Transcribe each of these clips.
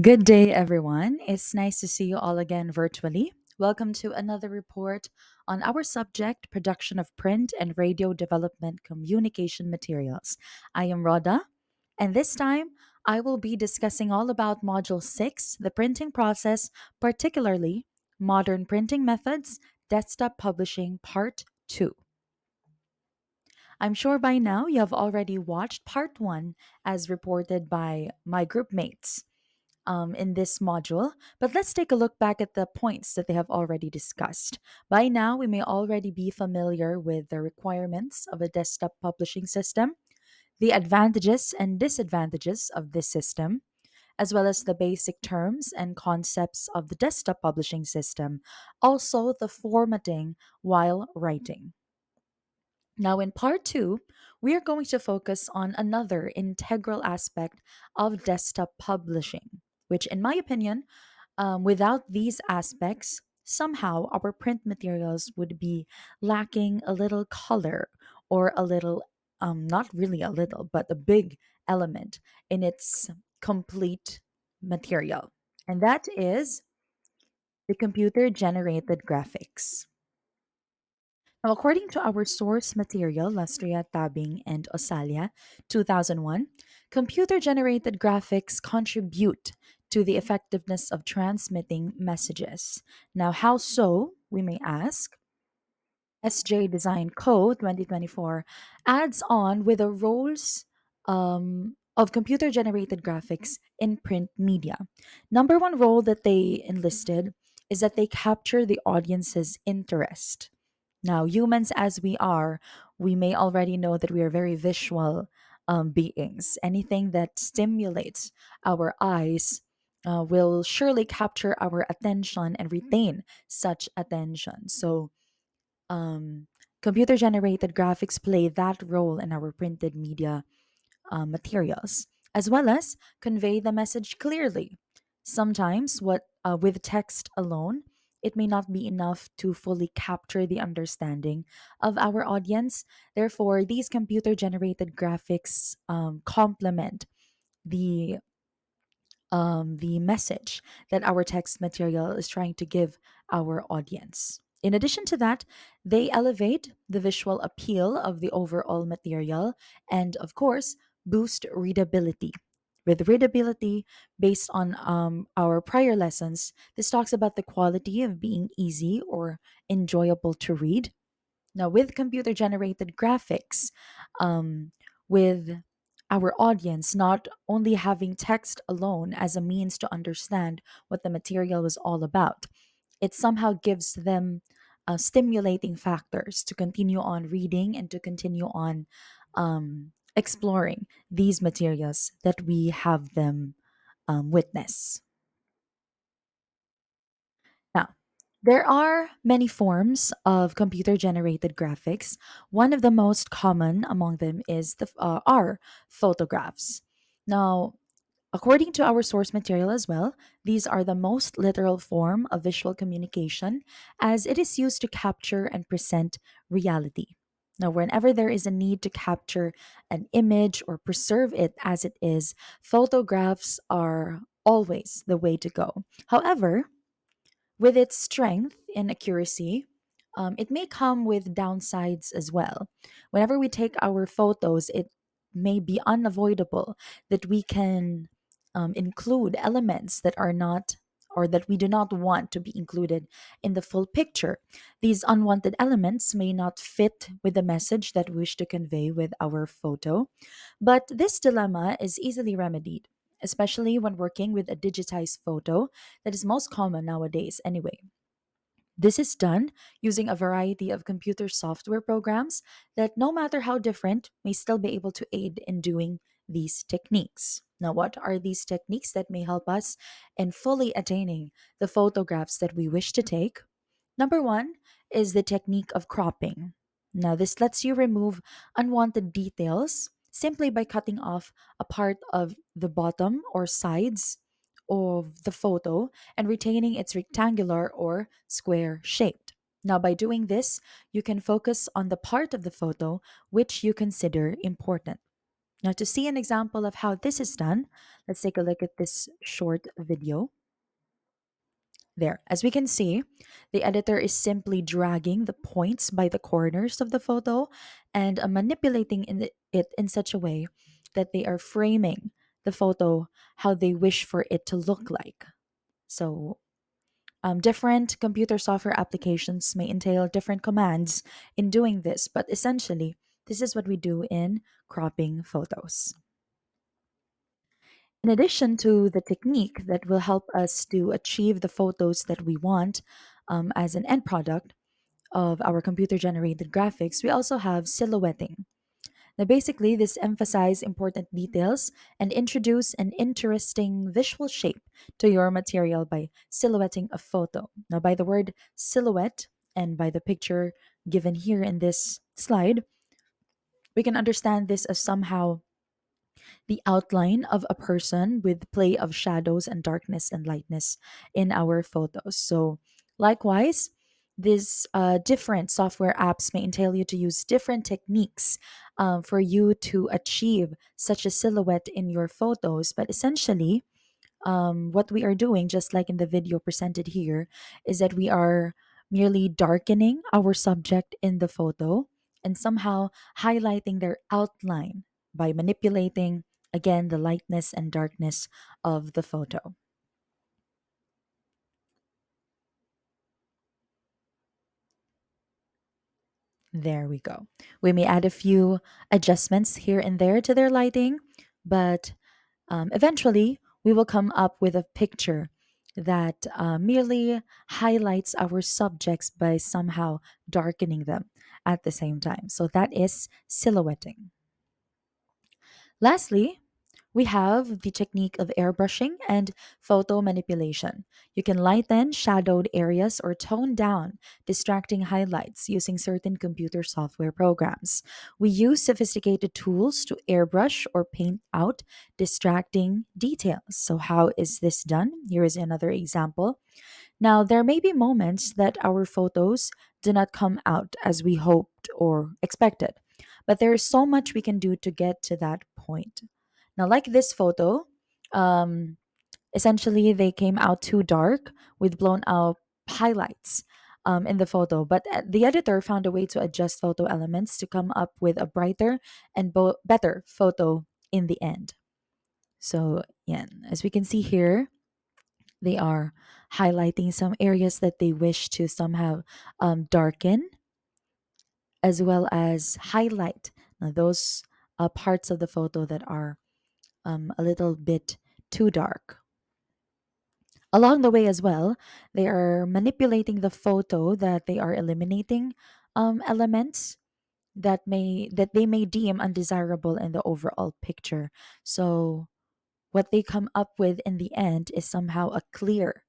Good day, everyone. It's nice to see you all again virtually. Welcome to another report on our subject production of print and radio development communication materials. I am Rhoda, and this time I will be discussing all about Module 6, the printing process, particularly modern printing methods, desktop publishing, Part 2. I'm sure by now you have already watched Part 1 as reported by my group mates in this module, but let's take a look back at the points that they have already discussed. By now, we may already be familiar with the requirements of a desktop publishing system, the advantages and disadvantages of this system, as well as the basic terms and concepts of the desktop publishing system, also the formatting while writing. Now, in part two, we are going to focus on another integral aspect of desktop publishing, which, in my opinion, without these aspects, somehow our print materials would be lacking a little color or a little, not really a little, but a big element in its complete material. And that is the computer generated graphics. Now, according to our source material, Lastria Tabing and Osalia, 2001, computer generated graphics contribute to the effectiveness of transmitting messages. Now, how so, we may ask? SJ Design Co. 2024 adds on with the roles of computer generated graphics in print media. Number one role that they enlisted is that they capture the audience's interest. Now, humans as we are, we may already know that we are very visual beings. Anything that stimulates our eyes will surely capture our attention and retain such attention. So, um, computer generated graphics play that role in our printed media materials, as well as convey the message clearly. Sometimes, with text alone, it may not be enough to fully capture the understanding of our audience. Therefore, these computer generated graphics complement the the message that our text material is trying to give our audience. In addition to that, they elevate the visual appeal of the overall material and, of course, boost readability. With readability, based on our prior lessons, this talks about the quality of being easy or enjoyable to read. Now, with computer generated graphics, um, with our audience not only having text alone as a means to understand what the material was all about, it somehow gives them stimulating factors to continue on reading and to continue on exploring these materials that we have them witness. Now, there are many forms of computer generated graphics. One of the most common among them is are photographs. Now, according to our source material as well, these are the most literal form of visual communication as it is used to capture and present reality. Now, whenever there is a need to capture an image or preserve it as it is, photographs are always the way to go. However, with its strength and accuracy, it may come with downsides as well. Whenever we take our photos, it may be unavoidable that we can include elements that are not or that we do not want to be included in the full picture. These unwanted elements may not fit with the message that we wish to convey with our photo, but this dilemma is easily remedied, especially when working with a digitized photo that is most common nowadays anyway. This is done using a variety of computer software programs that, no matter how different, may still be able to aid in doing these techniques. Now, what are these techniques that may help us in fully attaining the photographs that we wish to take? Number one is the technique of cropping. Now, this lets you remove unwanted details simply by cutting off a part of the bottom or sides of the photo and retaining its rectangular or square shape. Now, by doing this, you can focus on the part of the photo which you consider important. Now, to see an example of how this is done, let's take a look at this short video. There, as we can see, the editor is simply dragging the points by the corners of the photo and manipulating it in such a way that they are framing the photo how they wish for it to look like. So, different computer software applications may entail different commands in doing this, but essentially, this is what we do in cropping photos. In addition to the technique that will help us to achieve the photos that we want as an end product of our computer generated graphics, we also have silhouetting. Now, basically, this emphasizes important details and introduce an interesting visual shape to your material by silhouetting a photo. Now, by the word silhouette and by the picture given here in this slide, we can understand this as somehow the outline of a person with play of shadows and darkness and lightness in our photos. So, likewise, these different software apps may entail you to use different techniques for you to achieve such a silhouette in your photos. But essentially, what we are doing, just like in the video presented here, is that we are merely darkening our subject in the photo and somehow highlighting their outline by manipulating, again, the lightness and darkness of the photo. There we go. We may add a few adjustments here and there to their lighting, but eventually we will come up with a picture that merely highlights our subjects by somehow darkening them at the same time. So that is silhouetting. Lastly, we have the technique of airbrushing and photo manipulation. You can lighten shadowed areas or tone down distracting highlights using certain computer software programs. We use sophisticated tools to airbrush or paint out distracting details. So, how is this done? Here is another example. Now, there may be moments that our photos do not come out as we hoped or expected, but there is so much we can do to get to that point. Now, like this photo, um, essentially they came out too dark with blown out highlights in the photo, but the editor found a way to adjust photo elements to come up with a brighter and better photo in the end. So, yeah, as we can see here, they are highlighting some areas that they wish to somehow darken, as well as highlight those parts of the photo that are a little bit too dark. Along the way as well, they are manipulating the photo that they are eliminating elements that they may deem undesirable in the overall picture. So what they come up with in the end is somehow a clear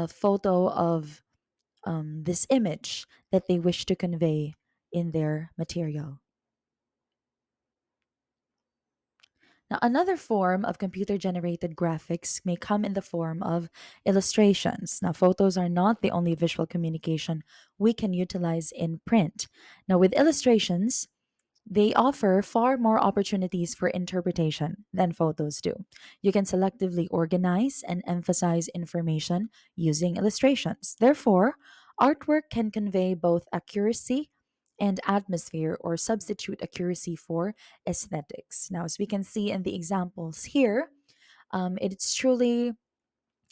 photo of this image that they wish to convey in their material. Now, another form of computer generated graphics may come in the form of illustrations. Now, photos are not the only visual communication we can utilize in print. Now, with illustrations, they offer far more opportunities for interpretation than photos do. You can selectively organize and emphasize information using illustrations. Therefore, artwork can convey both accuracy and atmosphere or substitute accuracy for aesthetics. Now, as we can see in the examples here, it's truly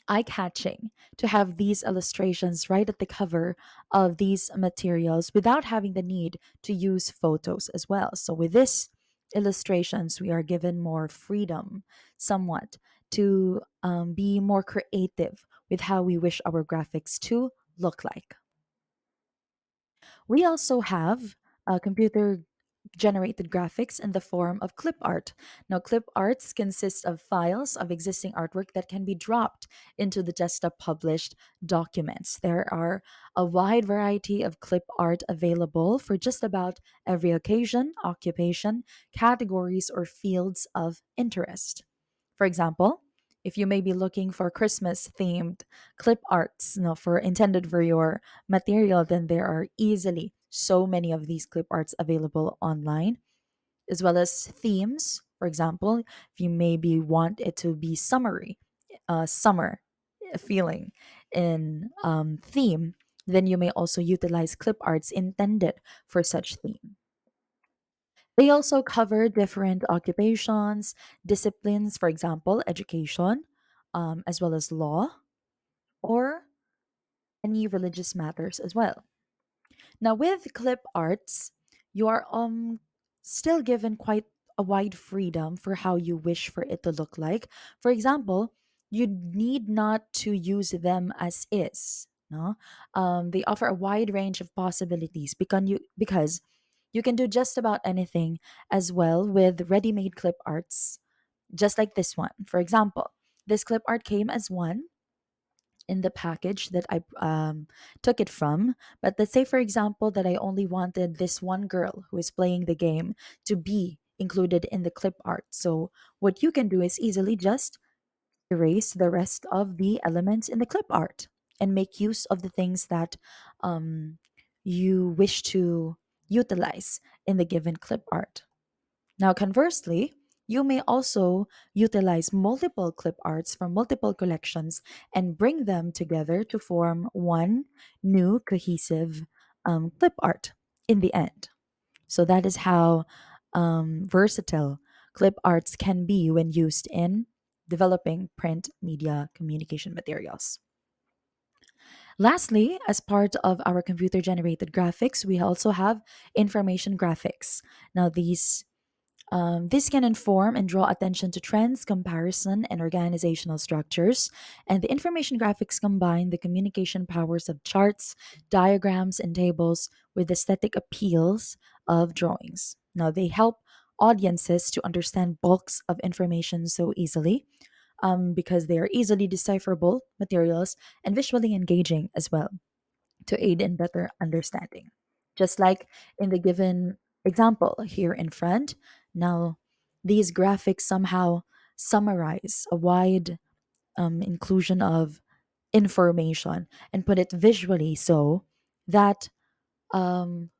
eye catching to have these illustrations right at the cover of these materials without having the need to use photos as well. So, with this illustrations, we are given more freedom somewhat to be more creative with how we wish our graphics to look like. We also have computer generated graphics in the form of clip art. Now, clip arts consist of files of existing artwork that can be dropped into the desktop published documents. There are a wide variety of clip art available for just about every occasion, occupation, categories, or fields of interest. For example, if you may be looking for Christmas themed clip arts, for intended for your material, then there are easily so many of these clip arts available online, as well as themes. For example, if you maybe want it to be summery, summer feeling in theme, then you may also utilize clip arts intended for such theme. They also cover different occupations, disciplines, for example, education, as well as law, or any religious matters as well. Now, with clip arts, you are still given quite a wide freedom for how you wish for it to look like. For example, you need not to use them as is. No, they offer a wide range of possibilities because you can do just about anything as well with ready-made clip arts, just like this one. For example, this clip art came as one in the package that I took it from. But let's say, for example, that I only wanted this one girl who is playing the game to be included in the clip art. So, what you can do is easily just erase the rest of the elements in the clip art and make use of the things that um, you wish to utilize in the given clip art. Now, conversely, you may also utilize multiple clip arts from multiple collections and bring them together to form one new cohesive clip art in the end. So, that is how versatile clip arts can be when used in developing print media communication materials. Lastly, as part of our computer generated graphics, we also have information graphics. Now, this can inform and draw attention to trends, comparison, and organizational structures. And the information graphics combine the communication powers of charts, diagrams, and tables with aesthetic appeals of drawings. Now, they help audiences to understand bulks of information so easily because they are easily decipherable materials and visually engaging as well to aid in better understanding. Just like in the given example here in front, now these graphics somehow summarize a wide inclusion of information and put it visually so that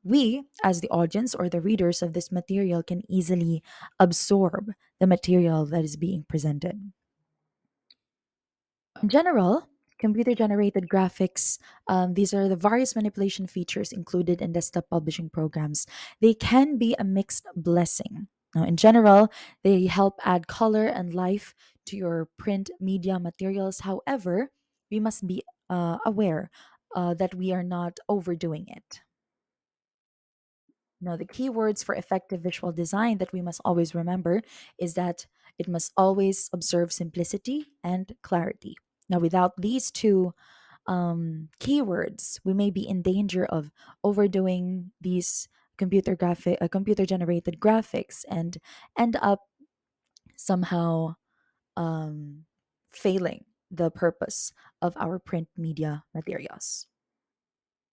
we, as the audience or the readers of this material, can easily absorb the material that is being presented. In general, computer generated graphics, these are the various manipulation features included in desktop publishing programs. They can be a mixed blessing. Now, in general, they help add color and life to your print media materials. However, we must be aware that we are not overdoing it. Now, the key words for effective visual design that we must always remember is that it must always observe simplicity and clarity. Now, without these two keywords, we may be in danger of overdoing these computer generated graphics and end up somehow um, failing the purpose of our print media materials.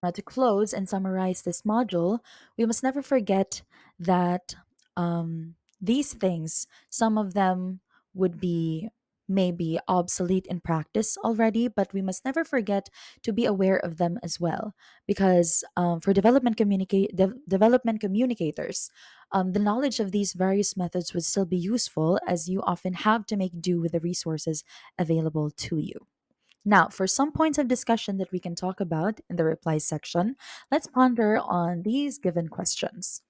Now, to close and summarize this module, we must never forget that these things, some of them would be maybe obsolete in practice already, but we must never forget to be aware of them as well. Because for development communicators, the knowledge of these various methods would still be useful as you often have to make do with the resources available to you. Now, for some points of discussion that we can talk about in the reply section, let's ponder on these given questions.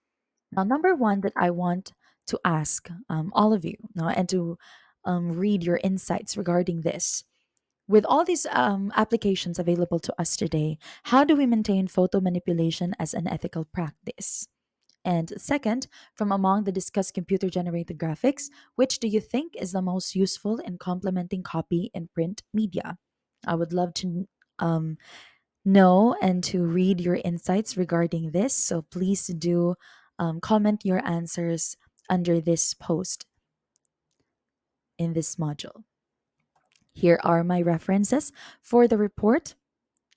Now, number one that I want to ask all of you now and to read your insights regarding this. With all these applications available to us today, how do we maintain photo manipulation as an ethical practice? And second, from among the discussed computer generated graphics, which do you think is the most useful in complementing copy and print media? I would love to um, know and to read your insights regarding this. So please do comment your answers under this post in this module. Here are my references for the report.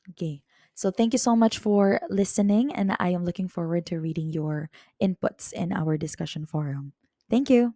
Okay. So thank you so much for listening, and I am looking forward to reading your inputs in our discussion forum. Thank you.